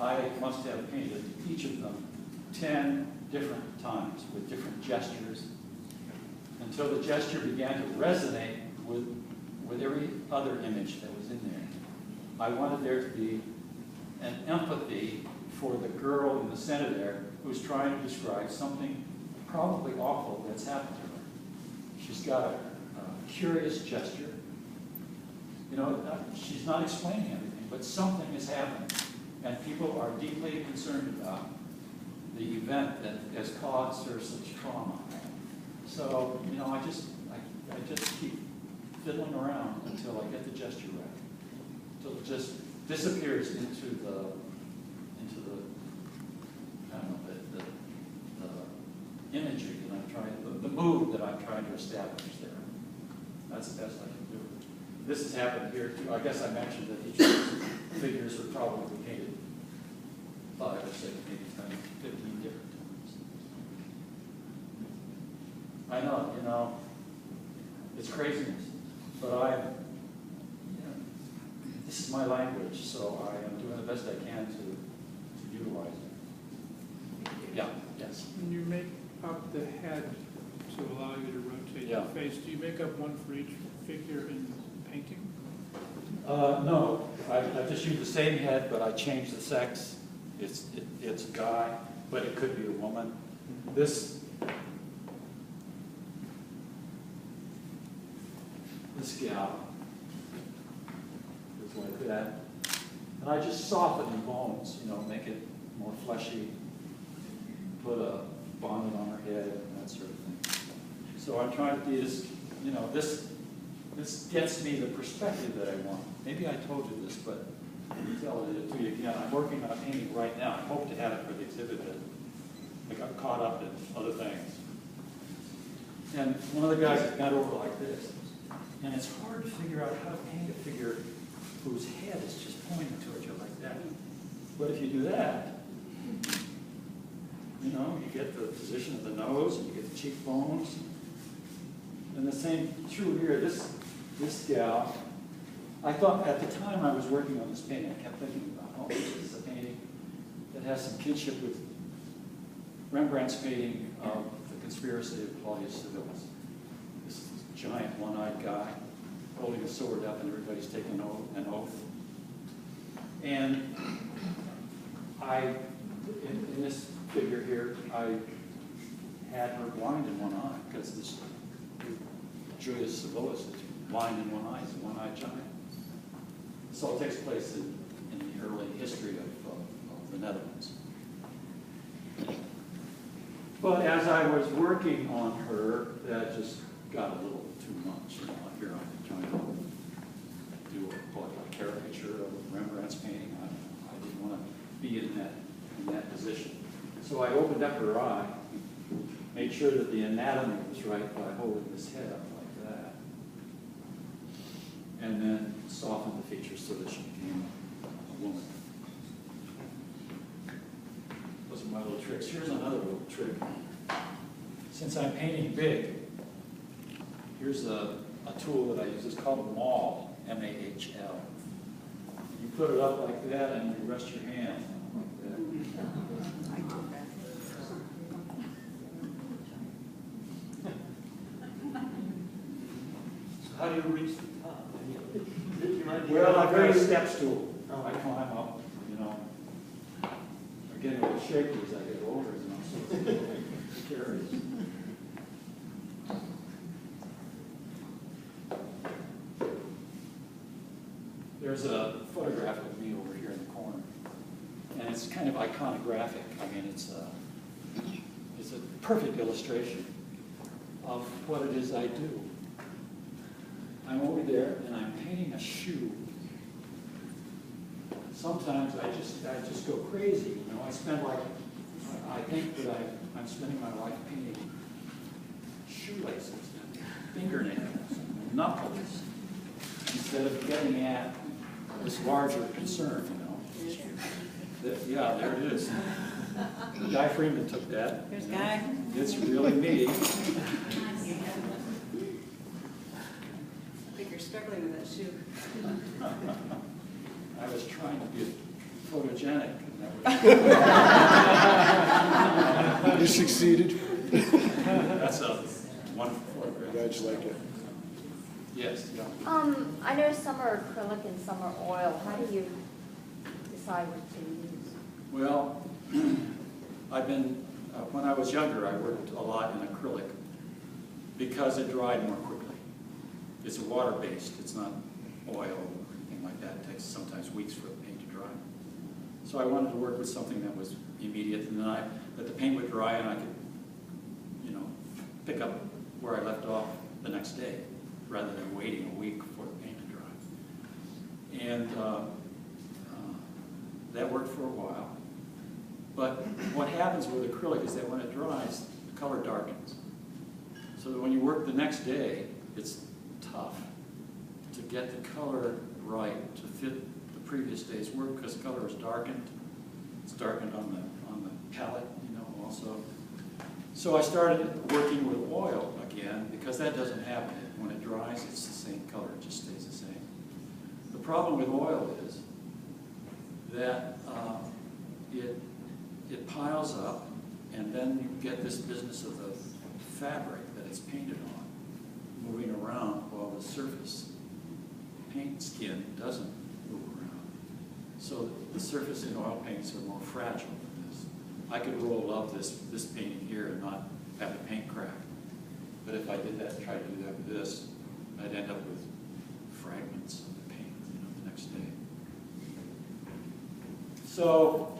I must have painted each of them 10 different times with different gestures until the gesture began to resonate with every other image that was in there. I wanted there to be an empathy for the girl in the center there who's trying to describe something probably awful that's happened to her. She's got a curious gesture. You know, she's not explaining everything, but something is happening. And people are deeply concerned about the event that has caused her such trauma. So, you know, I just keep fiddling around until I get the gesture right. Until it just disappears into the I don't know, the imagery that I'm trying, the mood that I'm trying to establish there. That's the best I can do. This has happened here too. I guess I mentioned that each of these figures are probably painted 5 or 6, maybe 10, 15 different times. I know, you know, it's craziness, but this is my language, so I am doing the best I can to utilize it. Yeah, yes. When you make up the head to allow you to rotate the face, do you make up one for each figure in the painting? No, I just use the same head, but I change the sex. It's a guy, but it could be a woman. This gal is like that. And I just soften the bones, you know, make it more fleshy, put a bonnet on her head and that sort of thing. So I'm trying to be this, you know, this gets me the perspective that I want. Maybe I told you this, but let me tell it to you again. I'm working on a painting right now. I hope to have it for the exhibit, but I got caught up in other things. And one of the guys is bent over like this. And it's hard to figure out how to paint a figure whose head is just pointing towards you like that. But if you do that, you know, you get the position of the nose, and you get the cheekbones. And the same true here. This gal, I thought at the time I was working on this painting, I kept thinking about, oh, this is a painting that has some kinship with Rembrandt's painting of The Conspiracy of Claudius Civilis. This is this giant one-eyed guy holding a sword up and everybody's taking an oath. And in this figure here, I had her blind in one eye because this Julius Civilis is blind in one eye. He's a one-eyed giant. This all takes place in the early history of the Netherlands. But as I was working on her, that just got a little too much. You know, here I'm trying to do a caricature of Rembrandt's painting. I didn't want to be in that position. So I opened up her eye, made sure that the anatomy was right by holding this head up like that, and then softened the features so that she became a woman. Those are my little tricks. Here's another little trick. Since I'm painting big, here's a tool that I use. It's called a maul, M-A-H-L. You put it up like that and you rest your hand like that. So how do you reach the top? Well, I've got a step stool. I climb up, you know. I'm getting a little shaky as I get older, you know, so it's a little precarious. There's a photograph of me over here in the corner, and it's kind of iconographic. I mean, it's a perfect illustration of what it is I do. I'm over there, and I'm painting a shoe. Sometimes I just go crazy. You know, I think that I'm spending my life painting shoelaces, and fingernails, and knuckles, instead of getting at this larger concern, you know. Yeah, there it is. Guy Freeman took that. Here's Guy. It's really me. I think you're struggling with that shoe. I was trying to be photogenic. And that You succeeded. that's a wonderful photograph. Glad you like it. Yes, yeah. I know some are acrylic and some are oil. How do you decide what to use? Well, I've been, when I was younger, I worked a lot in acrylic because it dried more quickly. It's water-based, it's not oil or anything like that. It takes sometimes weeks for the paint to dry. So I wanted to work with something that was immediate, and then that the paint would dry and I could, pick up where I left off the next day, rather than waiting a week for the paint to dry. And that worked for a while. But what happens with acrylic is that when it dries, the color darkens. So that when you work the next day, it's tough to get the color right to fit the previous day's work because the color is darkened. It's darkened on the palette, also. So I started working with oil again because that doesn't happen. When it dries, it's the same color, it just stays the same. The problem with oil is that it piles up, and then you get this business of the fabric that it's painted on moving around while the surface paint skin doesn't move around. So the surface in oil paints are more fragile than this. I could roll up this painting here and not have the paint crack. But if I did that and tried to do that with this, I'd end up with fragments of the paint the next day. So